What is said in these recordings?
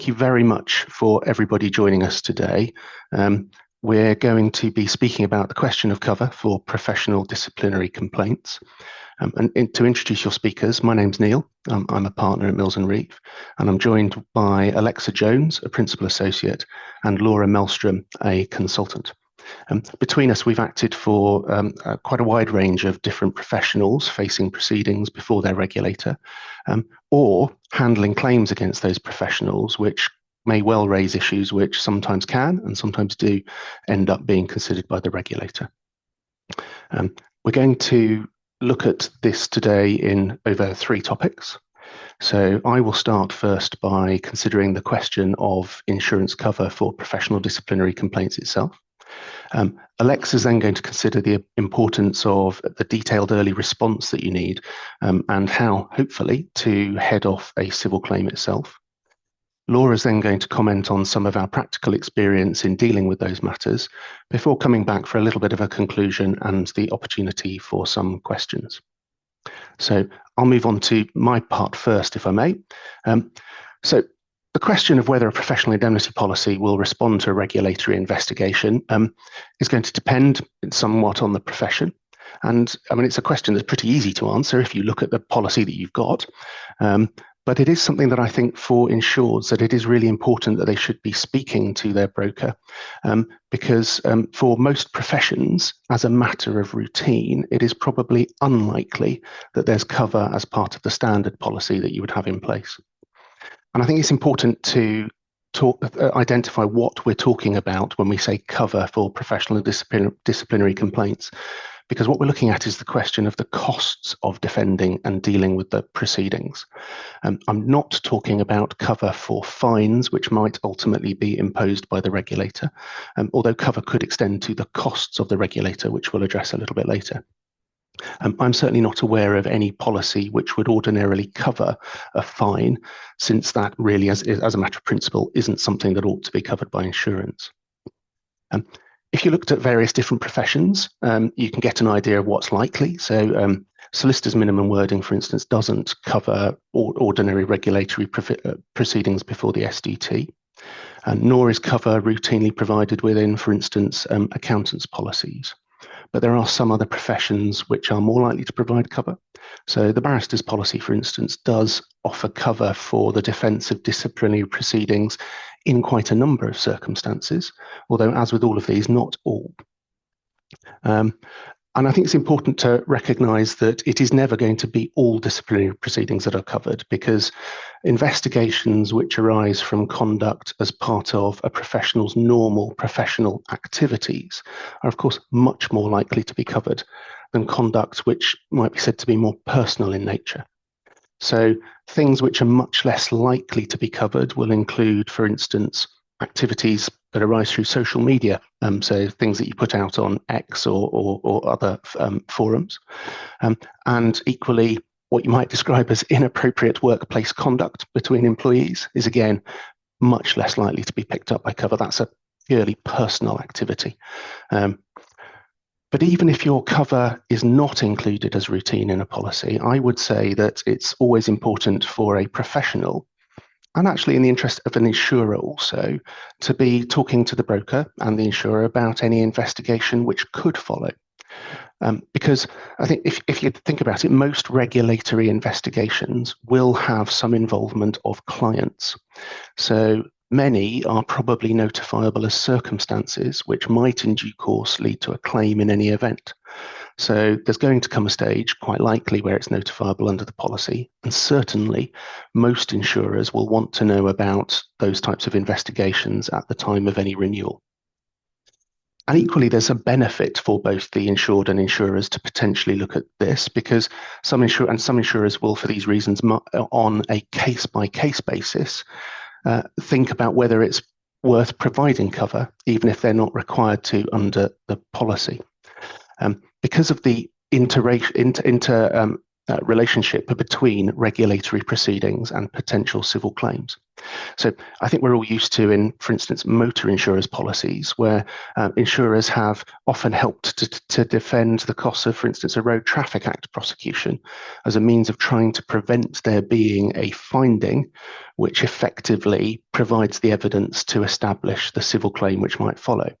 thank you very much for everybody joining us today. We're going to be speaking about the question of cover for professional disciplinary complaints. And to introduce your speakers, my name's Neil. I'm a partner at Mills & Reeve, and I'm joined by Alexa Jones, a principal associate, and Laura Mellstrom, a consultant. Between us, we've acted for quite a wide range of different professionals facing proceedings before their regulator, or handling claims against those professionals, which may well raise issues which sometimes can and sometimes do end up being considered by the regulator. We're going to look at this today in over 3 topics. So I will start first by considering the question of insurance cover for professional disciplinary complaints itself. Alexa is then going to consider the importance of the detailed early response that you need and how, hopefully, to head off a civil claim itself. Laura is then going to comment on some of our practical experience in dealing with those matters before coming back for a little bit of a conclusion and the opportunity for some questions. So I'll move on to my part first, if I may. So the question of whether a professional indemnity policy will respond to a regulatory investigation is going to depend somewhat on the profession. And I mean, it's a question that's pretty easy to answer if you look at the policy that you've got. But it is something that I think for insureds that it is really important that they should be speaking to their broker because for most professions, as a matter of routine, it is probably unlikely that there's cover as part of the standard policy that you would have in place. And I think it's important to identify what we're talking about when we say cover for professional and disciplinary complaints, because what we're looking at is the question of the costs of defending and dealing with the proceedings. I'm not talking about cover for fines, which might ultimately be imposed by the regulator, although cover could extend to the costs of the regulator, which we'll address a little bit later. I'm certainly not aware of any policy which would ordinarily cover a fine, since that really, as a matter of principle, isn't something that ought to be covered by insurance. If you looked at various different professions, you can get an idea of what's likely. So solicitor's minimum wording, for instance, doesn't cover ordinary regulatory proceedings before the SDT, nor is cover routinely provided within, for instance, accountants' policies. But there are some other professions which are more likely to provide cover. So the barrister's policy, for instance, does offer cover for the defence of disciplinary proceedings in quite a number of circumstances, although as with all of these, not all. And I think it's important to recognise that it is never going to be all disciplinary proceedings that are covered, because investigations which arise from conduct as part of a professional's normal professional activities are, of course, much more likely to be covered than conduct which might be said to be more personal in nature. So things which are much less likely to be covered will include, for instance, activities that arise through social media, so things that you put out on X or other forums, and equally what you might describe as inappropriate workplace conduct between employees is again much less likely to be picked up by cover. That's a purely personal activity. But even if your cover is not included as routine in a policy, I would say that it's always important for a professional, and actually in the interest of an insurer also, to be talking to the broker and the insurer about any investigation which could follow. Because I think if you think about it, most regulatory investigations will have some involvement of clients. So many are probably notifiable as circumstances which might in due course lead to a claim in any event. So there's going to come a stage, quite likely, where it's notifiable under the policy. And certainly most insurers will want to know about those types of investigations at the time of any renewal. And equally, there's a benefit for both the insured and insurers to potentially look at this, because some insurers will, for these reasons, on a case-by-case basis, think about whether it's worth providing cover, even if they're not required to under the policy. Because of the relationship between regulatory proceedings and potential civil claims. So I think we're all used to, in, for instance, motor insurers policies, where insurers have often helped to defend the costs of, for instance, a Road Traffic Act prosecution as a means of trying to prevent there being a finding which effectively provides the evidence to establish the civil claim which might follow.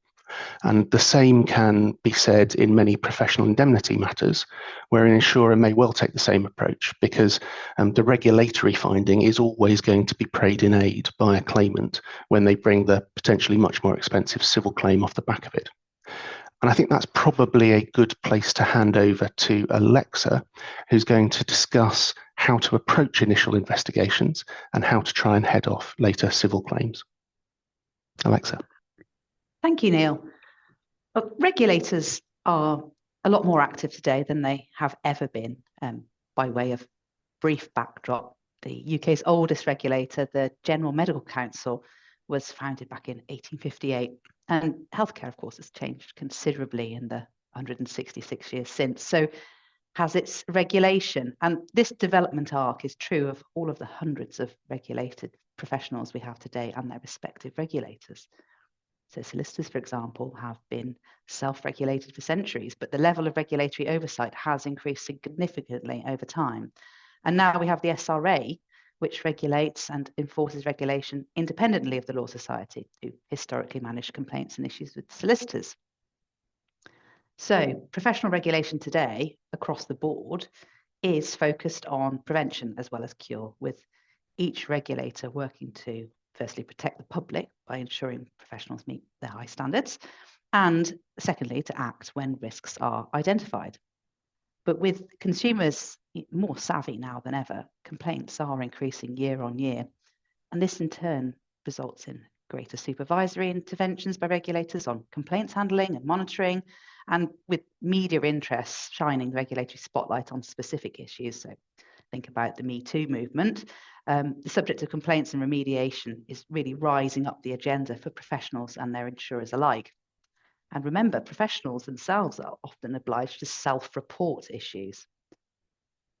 And the same can be said in many professional indemnity matters, where an insurer may well take the same approach, because the regulatory finding is always going to be prayed in aid by a claimant when they bring the potentially much more expensive civil claim off the back of it. And I think that's probably a good place to hand over to Alexa, who's going to discuss how to approach initial investigations and how to try and head off later civil claims. Alexa. Thank you, Neil. Regulators are a lot more active today than they have ever been. By way of brief backdrop, the UK's oldest regulator, the General Medical Council, was founded back in 1858. And healthcare, of course, has changed considerably in the 166 years since. So has its regulation. And this development arc is true of all of the hundreds of regulated professionals we have today and their respective regulators. So solicitors, for example, have been self-regulated for centuries, but the level of regulatory oversight has increased significantly over time. And now we have the SRA, which regulates and enforces regulation independently of the Law Society, who historically manage complaints and issues with solicitors. So professional regulation today across the board is focused on prevention as well as cure, with each regulator working to firstly protect the public by ensuring professionals meet their high standards, and secondly to act when risks are identified. But with consumers more savvy now than ever, complaints are increasing year on year, and this in turn results in greater supervisory interventions by regulators on complaints handling and monitoring, and with media interests shining the regulatory spotlight on specific issues. So think about the Me Too movement. The subject of complaints and remediation is really rising up the agenda for professionals and their insurers alike. And remember, professionals themselves are often obliged to self-report issues.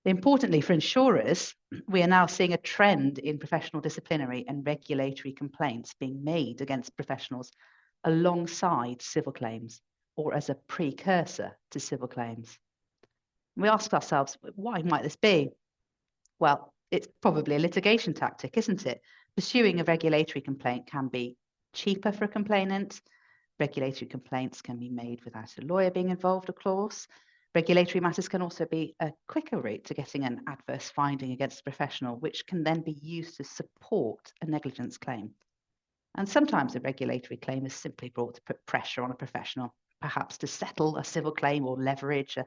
Importantly for insurers, we are now seeing a trend in professional disciplinary and regulatory complaints being made against professionals alongside civil claims or as a precursor to civil claims. We ask ourselves, why might this be? Well, it's probably a litigation tactic, isn't it? Pursuing a regulatory complaint can be cheaper for a complainant. Regulatory complaints can be made without a lawyer being involved, of course. Regulatory matters can also be a quicker route to getting an adverse finding against a professional, which can then be used to support a negligence claim. And sometimes a regulatory claim is simply brought to put pressure on a professional, perhaps to settle a civil claim or leverage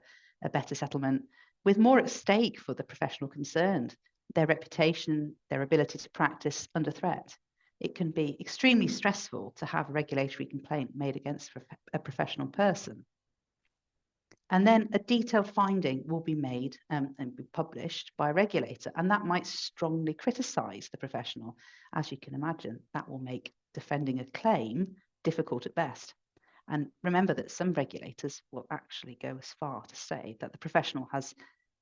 a better settlement, with more at stake for the professional concerned, their reputation, their ability to practice under threat. It can be extremely stressful to have a regulatory complaint made against a professional person. And then a detailed finding will be made and be published by a regulator, and that might strongly criticise the professional. As you can imagine, that will make defending a claim difficult at best. And remember that some regulators will actually go as far to say that the professional has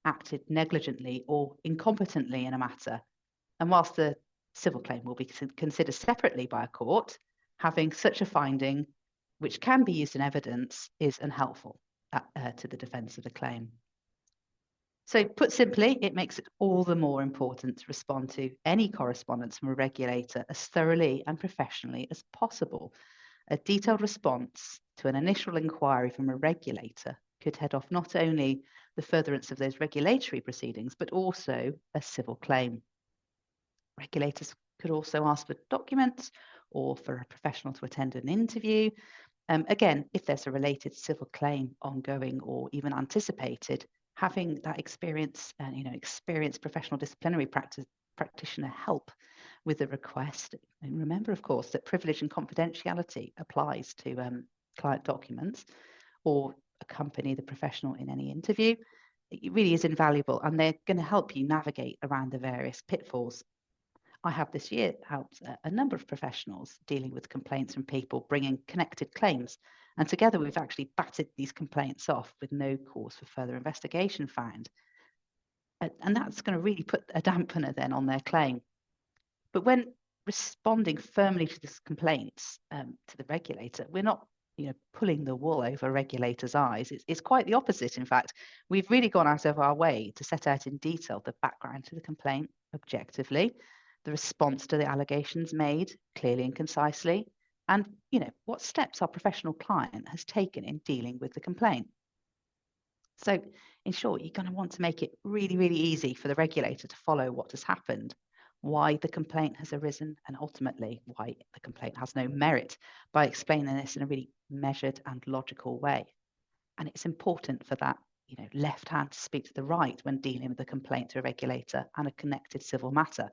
acted negligently or incompetently in a matter. And whilst the civil claim will be considered separately by a court, having such a finding, which can be used in evidence, is unhelpful to the defence of the claim. So put simply, it makes it all the more important to respond to any correspondence from a regulator as thoroughly and professionally as possible. A detailed response to an initial inquiry from a regulator could head off not only the furtherance of those regulatory proceedings, but also a civil claim. Regulators could also ask for documents or for a professional to attend an interview. Again, if there's a related civil claim ongoing or even anticipated, having that experience and experienced professional disciplinary practitioner help with the request. And remember, of course, that privilege and confidentiality applies to client documents, or accompany the professional in any interview. It really is invaluable, and they're going to help you navigate around the various pitfalls. I have this year helped a number of professionals dealing with complaints from people bringing connected claims. And together we've actually batted these complaints off with no cause for further investigation found. And that's going to really put a dampener then on their claim. But when responding firmly to these complaints to the regulator, we're not pulling the wool over regulators' eyes. It's quite the opposite. In fact, we've really gone out of our way to set out in detail the background to the complaint objectively, the response to the allegations made clearly and concisely, and what steps our professional client has taken in dealing with the complaint. So in short, you're going to want to make it really, really easy for the regulator to follow what has happened, why the complaint has arisen, and ultimately why the complaint has no merit, by explaining this in a really measured and logical way. And it's important for that left hand to speak to the right when dealing with a complaint to a regulator and a connected civil matter.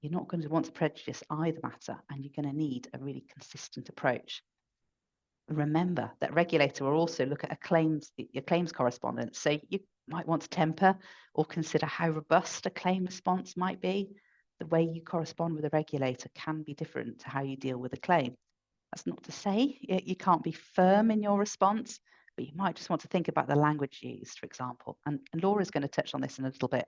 You're not going to want to prejudice either matter, and you're going to need a really consistent approach. Remember that regulator will also look at your claims correspondence. So you might want to temper or consider how robust a claim response might be. The way you correspond with a regulator can be different to how you deal with a claim. That's not to say you can't be firm in your response, but you might just want to think about the language used, for example. And Laura's going to touch on this in a little bit.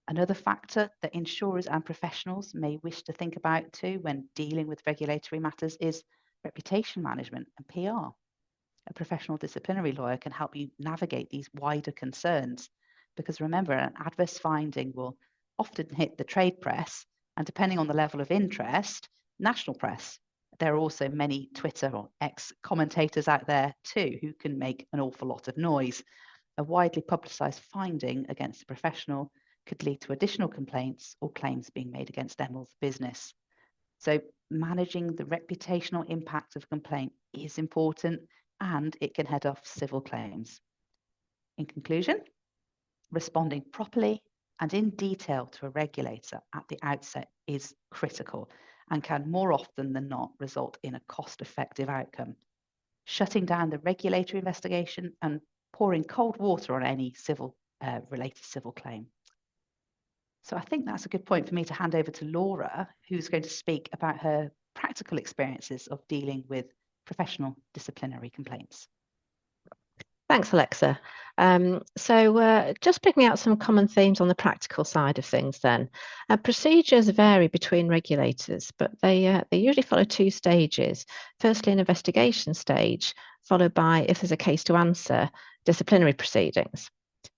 Another factor that insurers and professionals may wish to think about too when dealing with regulatory matters is reputation management and PR. A professional disciplinary lawyer can help you navigate these wider concerns, because remember, an adverse finding will often hit the trade press, and depending on the level of interest, national press. There are also many Twitter or X commentators out there too who can make an awful lot of noise. A widely publicised finding against a professional could lead to additional complaints or claims being made against them or the business. So managing the reputational impact of a complaint is important, and it can head off civil claims. In conclusion, responding properly and in detail to a regulator at the outset is critical and can more often than not result in a cost-effective outcome. Shutting down the regulatory investigation and pouring cold water on any related civil claim. So I think that's a good point for me to hand over to Laura, who's going to speak about her practical experiences of dealing with professional disciplinary complaints. Thanks, Alexa. So just picking out some common themes on the practical side of things then. Procedures vary between regulators, but they usually follow two stages. Firstly, an investigation stage, followed by, if there's a case to answer, disciplinary proceedings.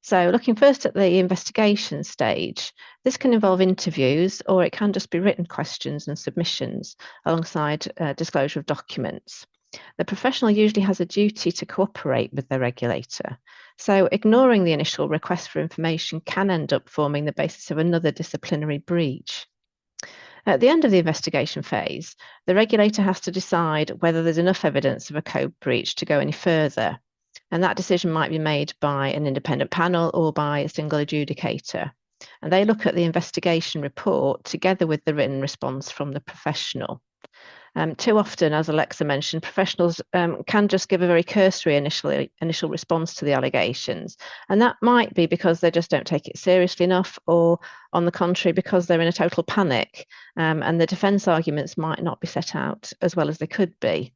So looking first at the investigation stage, this can involve interviews, or it can just be written questions and submissions alongside disclosure of documents. The professional usually has a duty to cooperate with the regulator. So ignoring the initial request for information can end up forming the basis of another disciplinary breach. At the end of the investigation phase, the regulator has to decide whether there's enough evidence of a code breach to go any further. And that decision might be made by an independent panel or by a single adjudicator. And they look at the investigation report together with the written response from the professional. Too often, as Alexa mentioned, professionals can just give a very cursory initial response to the allegations. And that might be because they just don't take it seriously enough, or on the contrary, because they're in a total panic and the defence arguments might not be set out as well as they could be.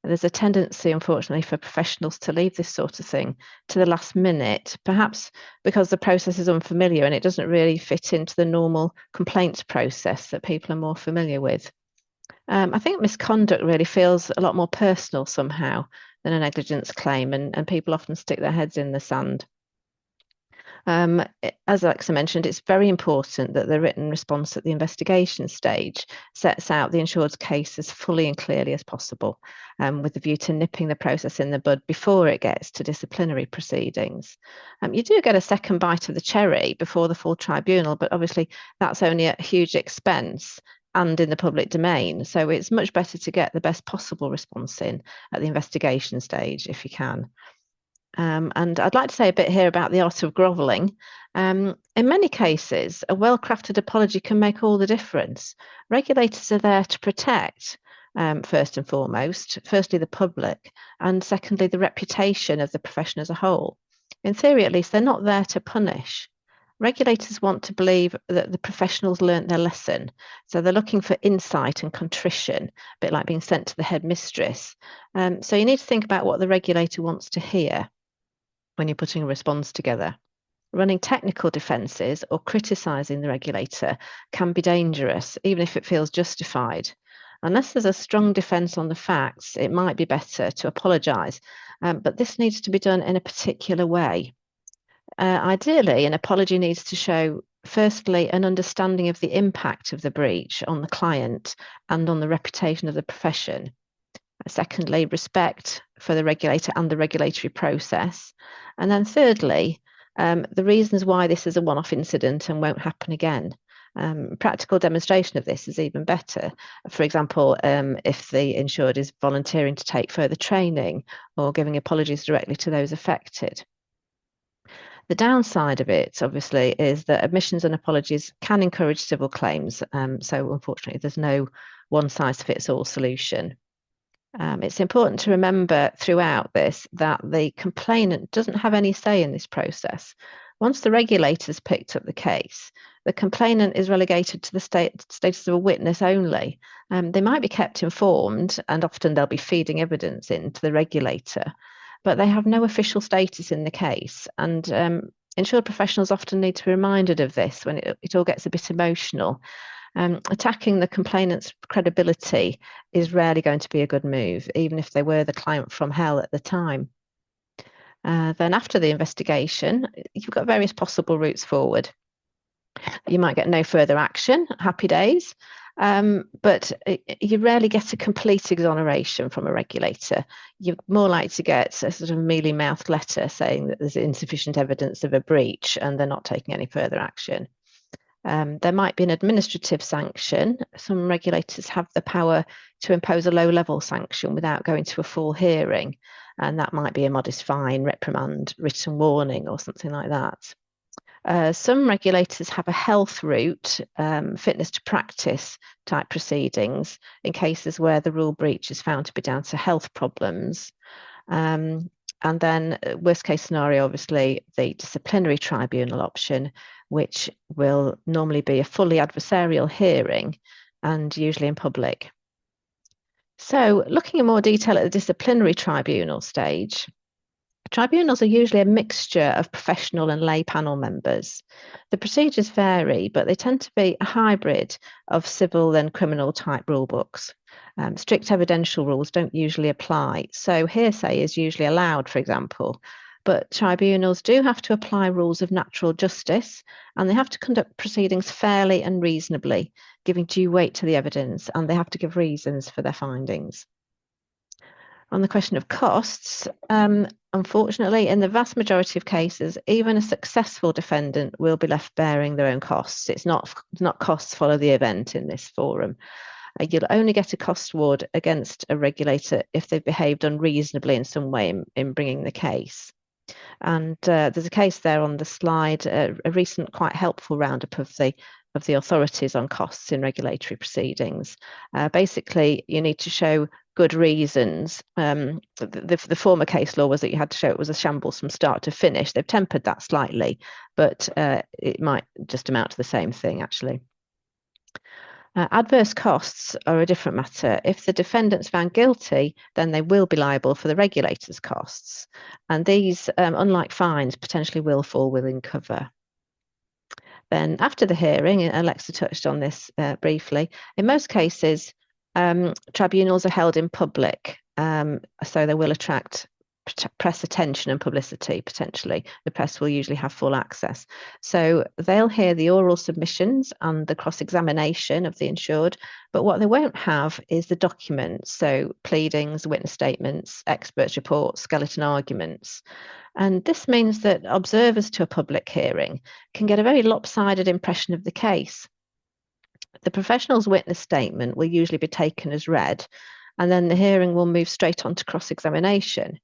There's a tendency, unfortunately, for professionals to leave this sort of thing to the last minute, perhaps because the process is unfamiliar and it doesn't really fit into the normal complaints process that people are more familiar with. I think misconduct really feels a lot more personal somehow than a negligence claim, and people often stick their heads in the sand. As Alexa mentioned, it's very important that the written response at the investigation stage sets out the insured's case as fully and clearly as possible, with the view to nipping the process in the bud before it gets to disciplinary proceedings. You do get a second bite of the cherry before the full tribunal, but obviously that's only at huge expense and in the public domain. So it's much better to get the best possible response in at the investigation stage if you can. And I'd like to say a bit here about the art of grovelling. In many cases, a well-crafted apology can make all the difference. Regulators are there to protect, first and foremost, firstly the public, and secondly the reputation of the profession as a whole. In theory, at least, they're not there to punish. Regulators want to believe that the professionals learnt their lesson. So they're looking for insight and contrition, a bit like being sent to the headmistress. So you need to think about what the regulator wants to hear when you're putting a response together. running technical defences or criticising the regulator can be dangerous, even if it feels justified. Unless there's a strong defence on the facts, it might be better to apologise, but this needs to be done in a particular way. Ideally, an apology needs to show, firstly, an understanding of the impact of the breach on the client and on the reputation of the profession. Secondly, respect for the regulator and the regulatory process. And then thirdly, the reasons why this is a one-off incident and won't happen again. Practical demonstration of this is even better. For example, if the insured is volunteering to take further training or giving apologies directly to those affected. The downside of it, obviously, is that admissions and apologies can encourage civil claims. So unfortunately, there's no one-size-fits-all solution. It's important to remember throughout this that the complainant doesn't have any say in this process. Once the regulators picked up the case, the complainant is relegated to the status of a witness only. They might be kept informed, and often they'll be feeding evidence into the regulator, but they have no official status in the case. And insured professionals often need to be reminded of this when it all gets a bit emotional. Attacking the complainant's credibility is rarely going to be a good move, even if they were the client from hell at the time. Then after the investigation, you've got various possible routes forward. You might get no further action, happy days, but you rarely get a complete exoneration from a regulator. You're more likely to get a sort of mealy-mouthed letter saying that there's insufficient evidence of a breach and they're not taking any further action. There might be an administrative sanction. Some regulators have the power to impose a low-level sanction without going to a full hearing, and that might be a modest fine, reprimand, written warning, or something like that. Some regulators have a health route, fitness to practice type proceedings in cases where the rule breach is found to be down to health problems. And then worst case scenario, obviously, the disciplinary tribunal option, which will normally be a fully adversarial hearing and usually in public. So looking in more detail at the disciplinary tribunal stage, tribunals are usually a mixture of professional and lay panel members. The procedures vary, but they tend to be a hybrid of civil and criminal type rule books. Strict evidential rules don't usually apply, so hearsay is usually allowed, for example, but tribunals do have to apply rules of natural justice, and they have to conduct proceedings fairly and reasonably, giving due weight to the evidence, and they have to give reasons for their findings. On the question of costs, unfortunately, in the vast majority of cases, even a successful defendant will be left bearing their own costs. It's not costs follow the event in this forum. You'll only get a cost award against a regulator if they've behaved unreasonably in some way in bringing the case. And there's a case there on the slide, a recent quite helpful roundup of the authorities on costs in regulatory proceedings. Basically, you need to show good reasons. The former case law was that you had to show it was a shambles from start to finish. They've tempered that slightly, but it might just amount to the same thing, actually. Adverse costs are a different matter. If the defendant's found guilty, then they will be liable for the regulator's costs. And these, unlike fines, potentially will fall within cover. Then after the hearing, and Alexa touched on this briefly, in most cases, tribunals are held in public, so they will attract press attention and publicity, potentially. The press will usually have full access. So they'll hear the oral submissions and the cross-examination of the insured, but what they won't have is the documents, so pleadings, witness statements, experts' reports, skeleton arguments. And this means that observers to a public hearing can get a very lopsided impression of the case. The professional's witness statement will usually be taken as read, and then the hearing will move straight on to cross-examination,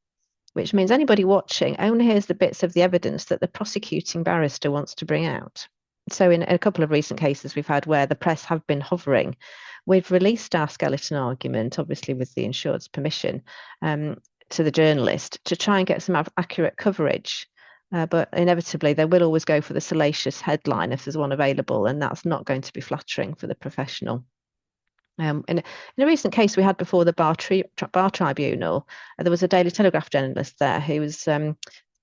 which means anybody watching only hears the bits of the evidence that the prosecuting barrister wants to bring out. So in a couple of recent cases we've had where the press have been hovering, we've released our skeleton argument, obviously with the insured's permission, to the journalist to try and get some accurate coverage. But inevitably they will always go for the salacious headline if there's one available, and that's not going to be flattering for the professional. In a recent case we had before the bar tribunal, there was a Daily Telegraph journalist there who was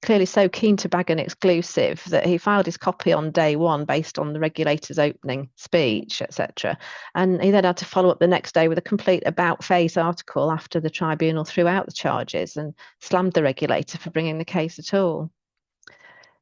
clearly so keen to bag an exclusive that he filed his copy on day one based on the regulator's opening speech, etc. And he then had to follow up the next day with a complete about-face article after the tribunal threw out the charges and slammed the regulator for bringing the case at all.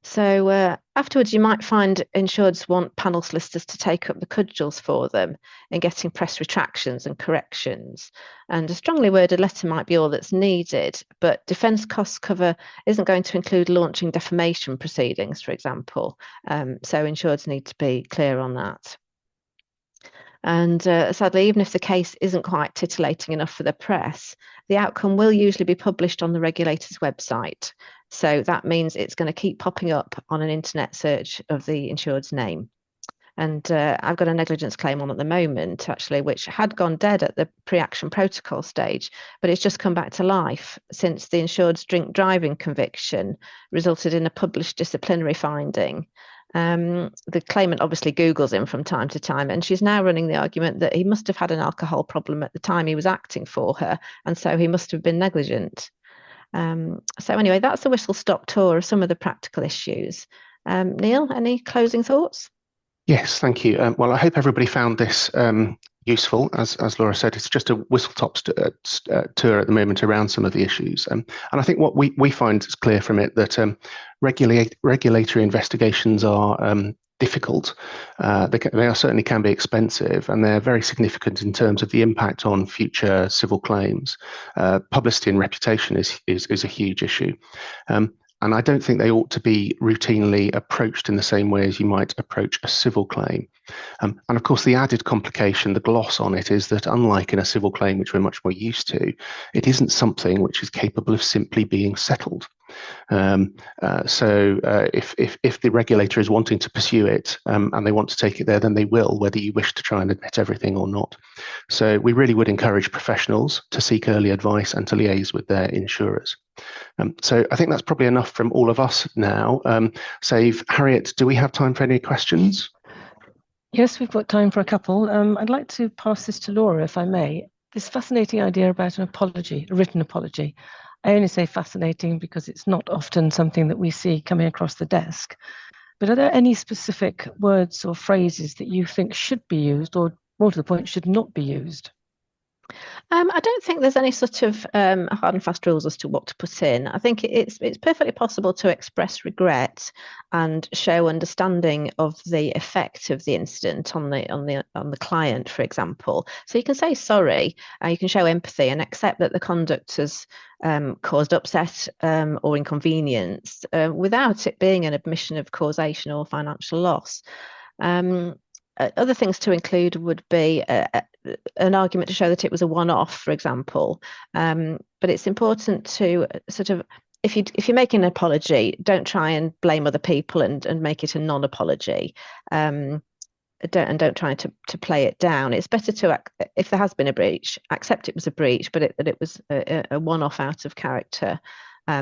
So afterwards, you might find insureds want panel solicitors to take up the cudgels for them in getting press retractions and corrections. And a strongly worded letter might be all that's needed, but defence costs cover isn't going to include launching defamation proceedings, for example. So insureds need to be clear on that. And sadly, even if the case isn't quite titillating enough for the press, the outcome will usually be published on the regulator's website. So that means it's going to keep popping up on an internet search of the insured's name. And I've got a negligence claim on at the moment, actually, which had gone dead at the pre-action protocol stage, but it's just come back to life since the insured's drink driving conviction resulted in a published disciplinary finding. The claimant obviously Googles him from time to time, and she's now running the argument that he must have had an alcohol problem at the time he was acting for her, and so he must have been negligent. So anyway, that's a whistle-stop tour of some of the practical issues. Neil, any closing thoughts? Yes, thank you. Well, I hope everybody found this useful. As Laura said, it's just a whistle-top tour at the moment around some of the issues. And I think what we find is clear from it that regulatory investigations are difficult. They certainly can be expensive, and they're very significant in terms of the impact on future civil claims. Publicity and reputation is a huge issue. And I don't think they ought to be routinely approached in the same way as you might approach a civil claim. And of course, the added complication, the gloss on it, is that unlike in a civil claim, which we're much more used to, it isn't something which is capable of simply being settled. So if the regulator is wanting to pursue it and they want to take it there, then they will, whether you wish to try and admit everything or not. So we really would encourage professionals to seek early advice and to liaise with their insurers. So I think that's probably enough from all of us now. Save Harriet, do we have time for any questions? Yes, we've got time for a couple. I'd like to pass this to Laura, if I may. This fascinating idea about an apology, a written apology. I only say fascinating because it's not often something that we see coming across the desk. But are there any specific words or phrases that you think should be used, or more to the point, should not be used? I don't think there's any sort of hard and fast rules as to what to put in. I think it's perfectly possible to express regret and show understanding of the effect of the incident on the client, for example. So you can say sorry, you can show empathy and accept that the conduct has caused upset or inconvenience without it being an admission of causation or financial loss. Other things to include would be an argument to show that it was a one-off, for example. But it's important to sort of, if you're making an apology, don't try and blame other people and make it a non-apology. Don't try to play it down. It's better to, if there has been a breach, accept it was a breach, but that it was a one-off out of character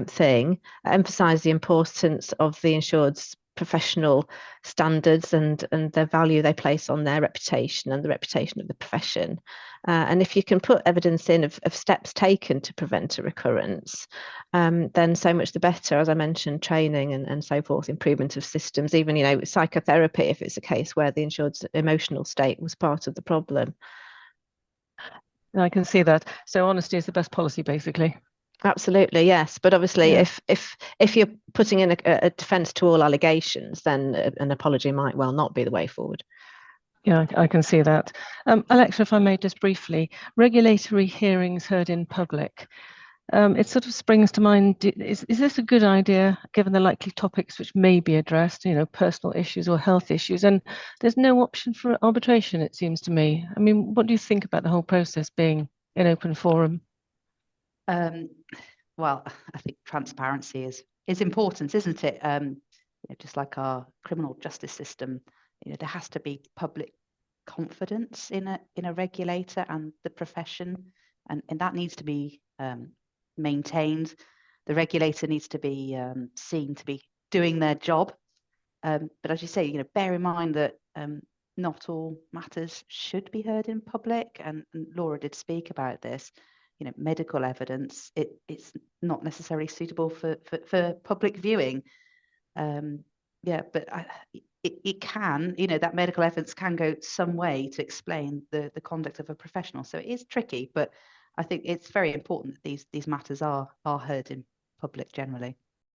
thing. Emphasize the importance of the insured's professional standards and the value they place on their reputation and the reputation of the profession. And if you can put evidence in of steps taken to prevent a recurrence, then so much the better. As I mentioned, training and so forth, improvement of systems, even, psychotherapy, if it's a case where the insured's emotional state was part of the problem. I can see that. So honesty is the best policy, basically. Absolutely, yes. But obviously, yeah. if you're putting in a defence to all allegations, then an apology might well not be the way forward. Yeah, I can see that. Alexa, if I may just briefly, regulatory hearings heard in public. It sort of springs to mind, is this a good idea, given the likely topics which may be addressed, personal issues or health issues, and there's no option for arbitration, it seems to me. I mean, what do you think about the whole process being in open forum? Well, I think transparency is important, isn't it? Just like our criminal justice system, there has to be public confidence in a regulator and the profession, and that needs to be maintained. The regulator needs to be seen to be doing their job, but as you say, bear in mind that not all matters should be heard in public, and Laura did speak about this. medical evidence, it's not necessarily suitable for public viewing. But it can, that medical evidence can go some way to explain the conduct of a professional. So it is tricky, but I think it's very important that these matters are heard in public generally.